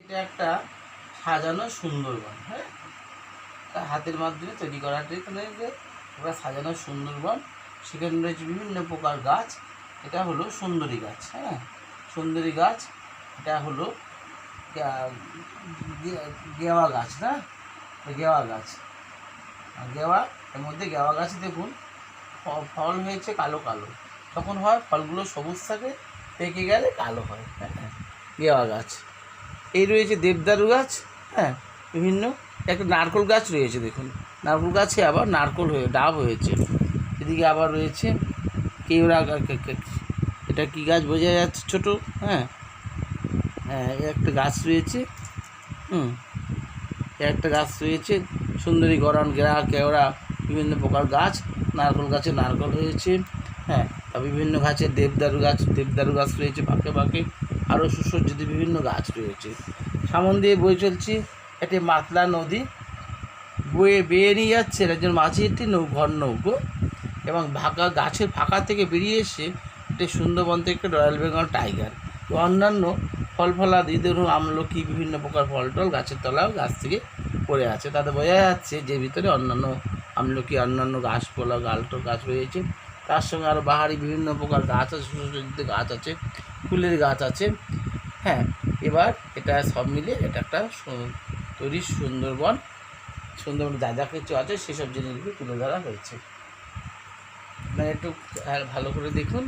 এটা একটা সাজানো সুন্দরবন, হ্যাঁ, হাতের মাধ্যমে তৈরি করাটি একটা সাজানো সুন্দরবন। সেখানে রয়েছে বিভিন্ন প্রকার গাছ। এটা হলো সুন্দরী গাছ, হ্যাঁ, সুন্দরী গাছ। এটা হলো গেওয়া গাছ, না, গেওয়া গাছ, গেওয়া। এর মধ্যে গেওয়া গাছ দেখুন ফল হয়েছে কালো কালো, তখন হয় ফলগুলো সবুজ থাকে, পেকে গেলে কালো হয়, হ্যাঁ, গেওয়া গাছ। এই রয়েছে দেবদারু গাছ, হ্যাঁ, বিভিন্ন। একটা নারকেল গাছ রয়েছে, দেখুন নারকেল গাছে আবার নারকেল হয়ে ডাব হয়েছে। এদিকে আবার রয়েছে কেওড়া গাছ। এটা কী গাছ বোঝা যাচ্ছে, ছোটো, হ্যাঁ, হ্যাঁ, একটা গাছ রয়েছে, একটা গাছ রয়েছে সুন্দরী, গরান, গেরা, কেওড়া, বিভিন্ন প্রকার গাছ। নারকেল গাছে নারকেল হয়েছে, হ্যাঁ, তা বিভিন্ন গাছের দেবদারু গাছ রয়েছে পাকে পাকে, আরও সুসজ্জিত বিভিন্ন গাছ রয়েছে। সামন দিয়ে বয়ে চলছি একটি মাতলা নদী, বেয়ে নিয়ে যাচ্ছে একজন মাঝি একটি ঘর নৌকো, এবং গাছের ফাঁকা থেকে বেরিয়ে এসে একটি সুন্দরবন থেকে একটা রয়্যাল বেঙ্গল টাইগার, অন্যান্য ফল ফলাদি, ধরুন আমলকি, বিভিন্ন প্রকার ফল টল গাছের তলাও গাছ থেকে পড়ে আছে। তাতে বোঝা যাচ্ছে যে ভিতরে অন্যান্য আমলকি, অন্যান্য গাছপালা, গালটো গাছ রয়েছে। তার সঙ্গে আরও বাহারি বিভিন্ন প্রকার গাছ আছে, সুসজ্জিত গাছ আছে, ফুলের গাছ আছে, হ্যাঁ। এবার এটা সব মিলে এটা একটা তৈরি সুন্দরবন যা যা কিছু আছে সেসব জিনিসগুলো তুলে ধরা হয়েছে। মানে একটু ভালো করে দেখুন।